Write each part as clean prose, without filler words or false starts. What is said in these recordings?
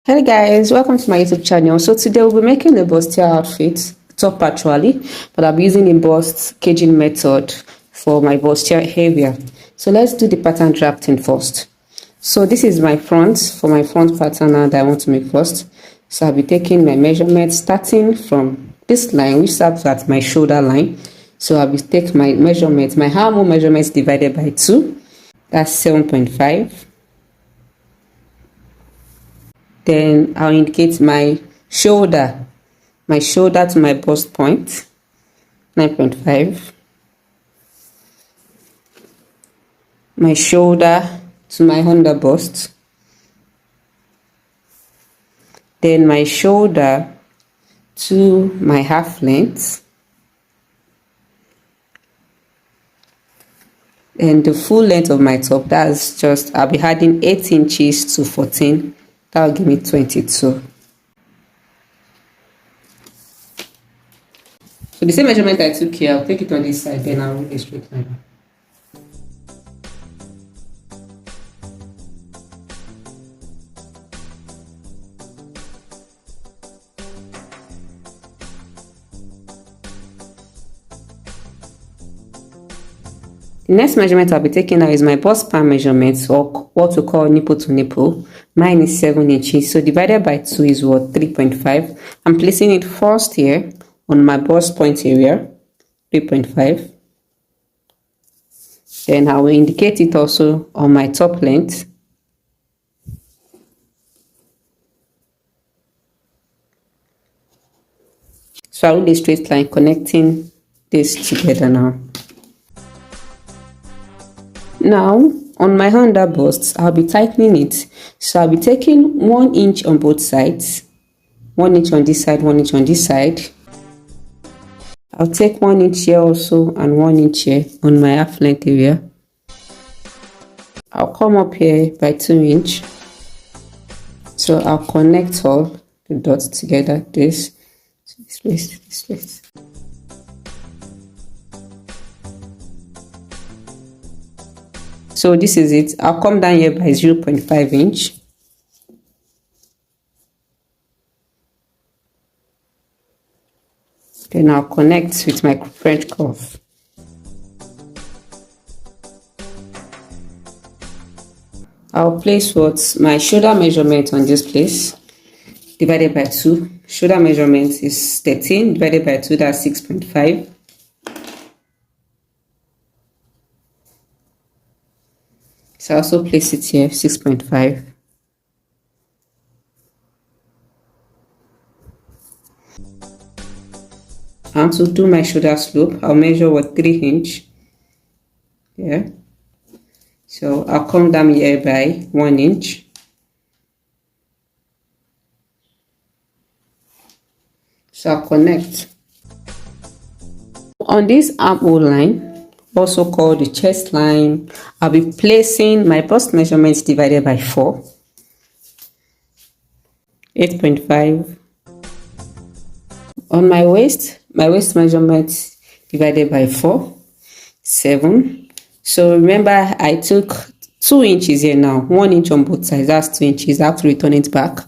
Hey guys, welcome to my YouTube channel. So today we'll be making a Bustier outfit, top actually, but I'll be using the bust caging method for my Bustier area. So let's do the pattern drafting first. So this is my front, for my front pattern that I want to make first. So I'll be taking my measurement starting from this line, which starts at my shoulder line. So I'll be taking my measurement, my armhole measurements divided by 2, that's 7.5. Then I'll indicate my shoulder to my bust point, 9.5. My shoulder to my under bust. Then my shoulder to my half length. And the full length of my top, that's just, I'll be adding 8 inches to 14. That will give me 22. So the same measurement I took here, I'll take it on this side, then I'll make a straight line. The next measurement I'll be taking now is my bust span measurement, or what we call nipple to nipple. Mine is 7 inches, so divided by 2 is what, 3.5. I'm placing it first here on my bust point area, 3.5. Then I will indicate it also on my top length. So I will do a straight line connecting this together now. Now, on my under bust, I'll be tightening it. So I'll be taking 1 inch on both sides. 1 inch on this side, 1 inch on this side. I'll take 1 inch here also and 1 inch here on my half length area. I'll come up here by 2 inch. So I'll connect all the dots together. This place. So this is it. I'll come down here by 0.5 inch. Then I'll connect with my French curve. I'll place what's my shoulder measurement on this place, divided by 2. Shoulder measurement is 13, divided by 2, that's 6.5. So I also place it here, 6.5. And to do my shoulder slope, I'll measure what, 3 inch. Yeah. So I'll come down here by 1 inch. So I'll connect. On this armhole line, also called the chest line, I'll be placing my bust measurements divided by 4, 8.5. On my waist measurement divided by 4, 7. So remember, I took 2 inches here now, 1 inch on both sides, that's 2 inches. I have to return it back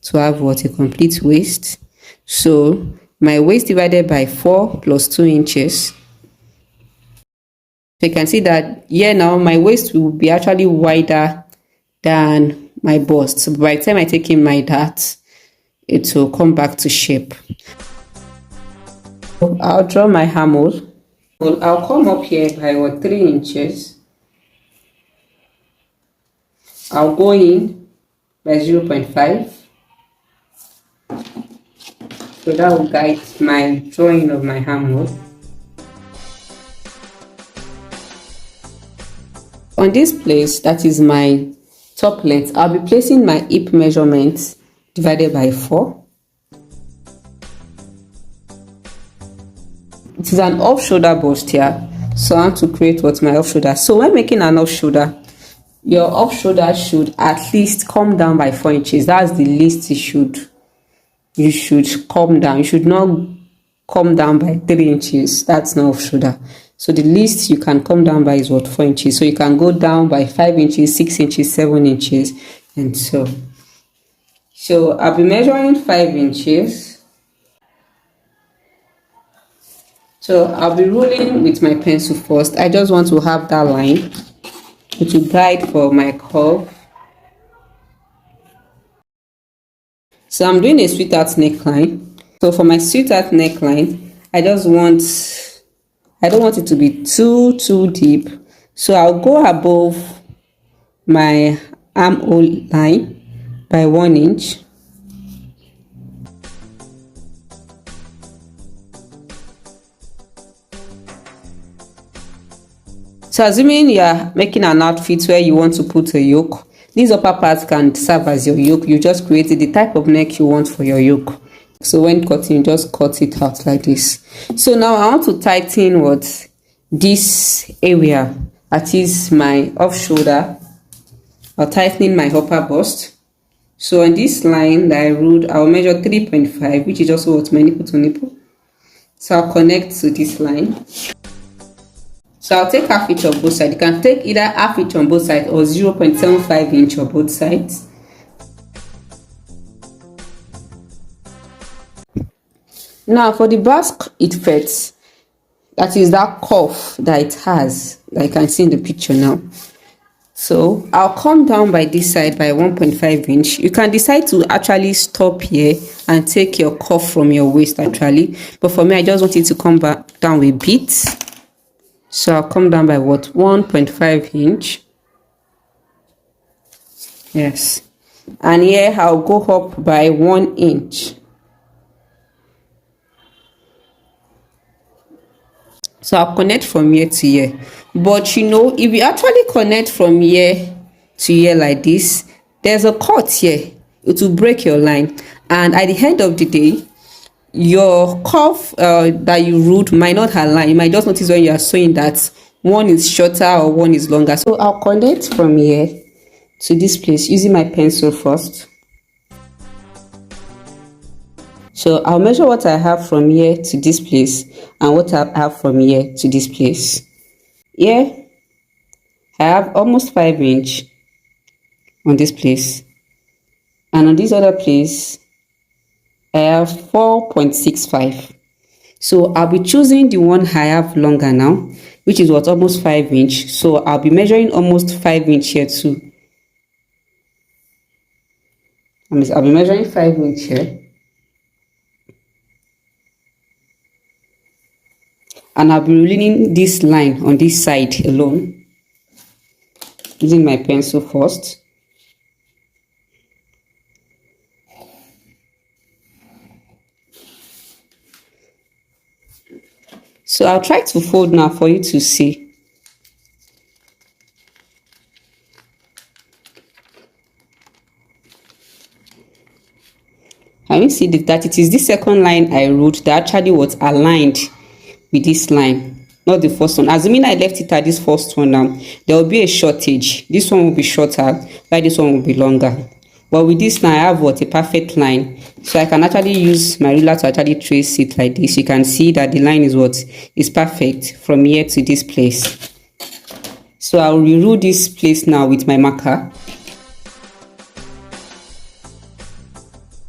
to have what, a complete waist. So my waist divided by 4 plus 2 inches. So you can see that here now my waist will be actually wider than my bust. So by the time I take in my dart, it will come back to shape. So I'll draw my armhole. I'll come up here by what, 3 inches. I'll go in by 0.5. So that will guide my drawing of my armhole. On this place, that is my top length, I'll be placing my hip measurements divided by 4. It is an off shoulder bust here, so I want to create what's my off shoulder. So when making an off shoulder, your off shoulder should at least come down by 4 inches. That's the least you should come down. You should not come down by 3 inches. That's not off shoulder. So the least you can come down by is what, 4 inches. So you can go down by 5 inches, 6 inches, 7 inches, and so. So I'll be measuring 5 inches. So I'll be ruling with my pencil first. I just want to have that line to guide for my curve. So I'm doing a sweetheart neckline. So for my sweetheart neckline, I don't want it to be too deep. So I'll go above my armhole line by 1 inch. So assuming you are making an outfit where you want to put a yoke, these upper parts can serve as your yoke. You just create the type of neck you want for your yoke. So when cutting, just cut it out like this. So now I want to tighten this area, that is my off shoulder, or tightening my upper bust. So on this line that I ruled, I'll measure 3.5, which is also what my nipple to nipple. So I'll connect to this line. So I'll take half inch on both sides. You can take either half inch on both sides or 0.75 inch on both sides. Now for the basque, it fits. That is that curve that it has, that you can see in the picture now. So I'll come down by this side by 1.5 inch. You can decide to actually stop here and take your curve from your waist actually. But for me, I just want it to come back down a bit. So I'll come down by what? 1.5 inch. Yes. And here I'll go up by 1 inch. So I'll connect from here to here. But you know, if you actually connect from here to here like this, there's a cut here. It will break your line. And at the end of the day, your curve that you ruled might not align. You might just notice when you are sewing that one is shorter or one is longer. So I'll connect from here to this place using my pencil first. So I'll measure what I have from here to this place and what I have from here to this place. Here I have almost 5 inch on this place, and on this other place I have 4.65. So I'll be choosing the one I have longer now, which is what, almost 5 inch. So I'll be measuring almost 5 inch here too. I'll be measuring 5 inch here. And I'll be ruling this line on this side alone, using my pencil first. So I'll try to fold now for you to see. I will see that it is this second line I wrote that actually was aligned with this line, not the first one. Assuming I left it at this first one now, there will be a shortage. This one will be shorter, while this one will be longer. But with this now, I have what, a perfect line. So I can actually use my ruler to actually trace it like this. You can see that the line is what is perfect from here to this place. So I'll rerule this place now with my marker.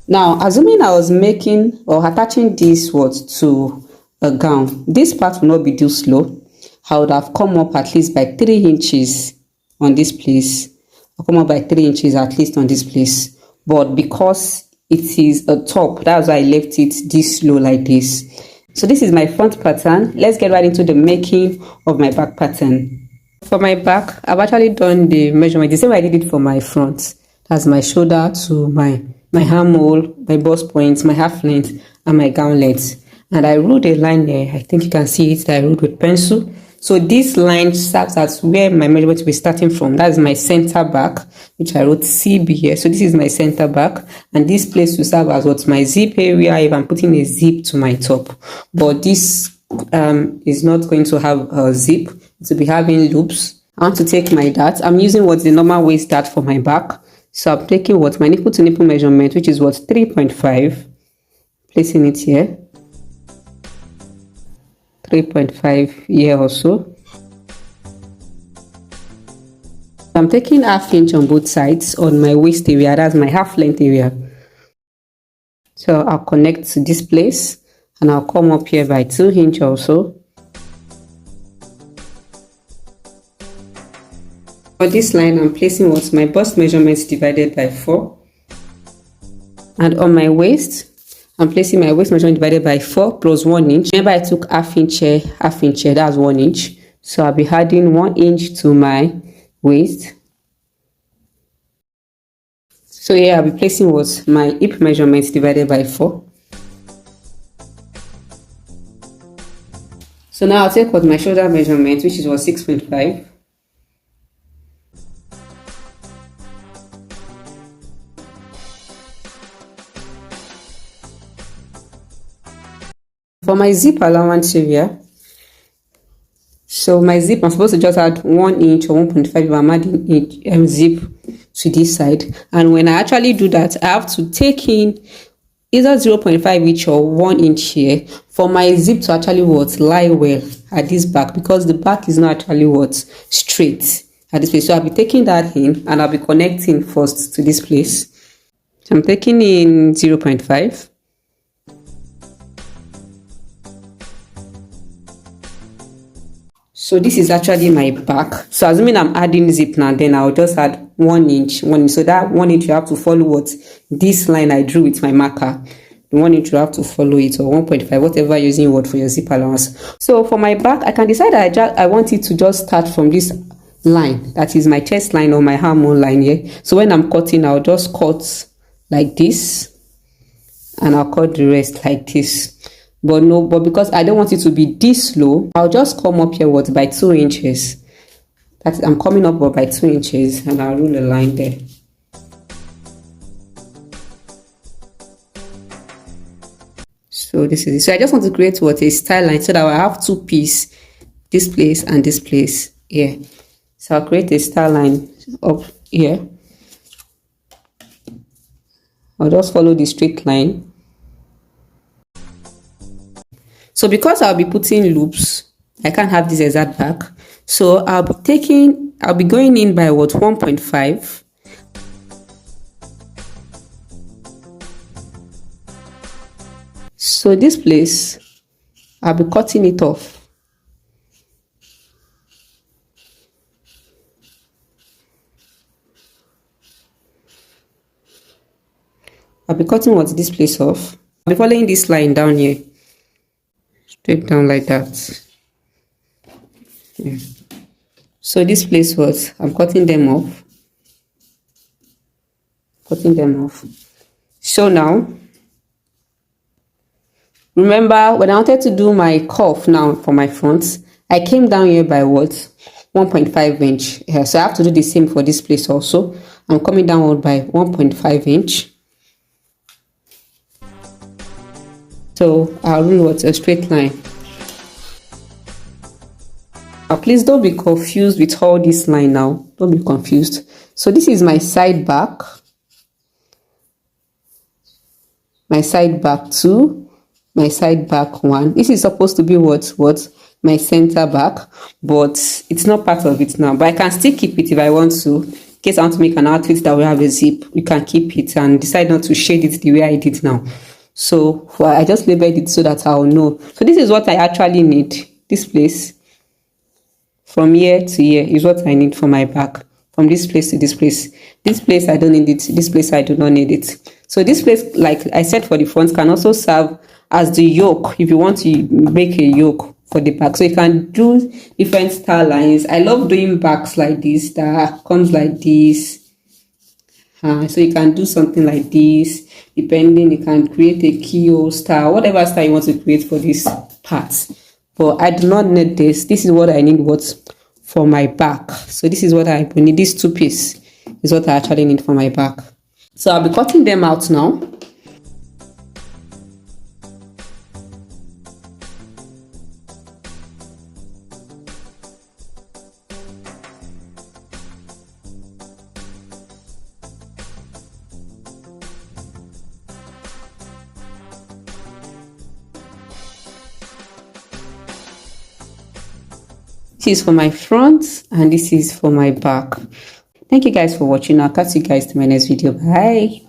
Now, assuming I was making or attaching this to a gown, this part will not be too slow. I would have come up at least by 3 inches on this place. I'll come up by 3 inches at least on this place. But because it is a top, that's why I left it this low like this. So this is my front pattern. Let's get right into the making of my back pattern. For my back, I've actually done the measurement the same way I did it for my front. That's my shoulder to my armhole, my bust points, my half length, and my gown length. And I ruled a line there. I think you can see it that I ruled with pencil. So this line starts as where my measurement will be starting from. That's my center back, which I wrote CB here. So this is my center back, and this place will serve as what's my zip area if I'm putting a zip to my top. But this is not going to have a zip. It will be having loops. I want to take my dart. I'm using what's the normal waist dart for my back. So I'm taking what my nipple to nipple measurement, which is what 3.5, placing it here. 3.5 here also. I'm taking half inch on both sides on my waist area, that's my half length area. So I'll connect to this place and I'll come up here by 2 inch also. For this line, I'm placing what's my bust measurements divided by 4. And on my waist, I'm placing my waist measurement divided by 4 plus 1 inch. Remember, I took half inch here, that's 1 inch. So I'll be adding 1 inch to my waist. So here I'll be placing what's my hip measurements divided by 4. So now I'll take what my shoulder measurement, which is what 6.5. For my zip allowance area, so my zip, I'm supposed to just add 1 inch or 1.5 if I'm adding zip to this side. And when I actually do that, I have to take in either 0.5 inch or 1 inch here for my zip to actually lie well at this back, because the back is not actually straight at this place. So I'll be taking that in and I'll be connecting first to this place. So I'm taking in 0.5. So this is actually my back. So assuming I'm adding zip now, then I'll just add 1 inch. So that 1 inch you have to follow this line I drew with my marker. The 1 inch you have to follow it, or 1.5, whatever you're using for your zip allowance. So for my back, I can decide I want it to just start from this line. That is my chest line or my armhole line here. So when I'm cutting, I'll just cut like this. And I'll cut the rest like this. But because I don't want it to be this low, I'll just come up here by 2 inches. I'm coming up by 2 inches and I'll rule a line there. So this is it. So I just want to create a style line so that I have 2 pieces, this place and this place here. So I'll create a style line up here. I'll just follow the straight line. So because I'll be putting loops, I can't have this exact back. So I'll be going in by 1.5. So this place, I'll be cutting it off. I'll be cutting this place off. I'll be following this line down here. Straight down like that. Yeah. So this place I'm cutting them off. So now, remember when I wanted to do my cuff now for my front, I came down here by 1.5 inch. Yeah, so I have to do the same for this place also. I'm coming down by 1.5 inch. So I'll rule a straight line. Now please don't be confused with all this line now. Don't be confused. So this is my side back. My side back 2. My side back 1. This is supposed to be my center back, but it's not part of it now. But I can still keep it if I want to. In case I want to make an outfit that will have a zip, you can keep it and decide not to shade it the way I did now. So I just labeled it so that I'll know. So this is what I actually need. This place from here to here is what I need for my back. From this place to this place. This place I don't need it. This place I do not need it. So this place, like I said for the front, can also serve as the yoke if you want to make a yoke for the back. So you can do different style lines. I love doing backs like this that comes like this. So you can do something like this. Depending, you can create a keyhole style, whatever style you want to create for this part. But I do not need this. This is what I need for my back. So this is what I need. This 2 piece is what I actually need for my back. So I'll be cutting them out now. This is for my front and this is for my back. Thank you guys for watching. I'll catch you guys in my next video. Bye.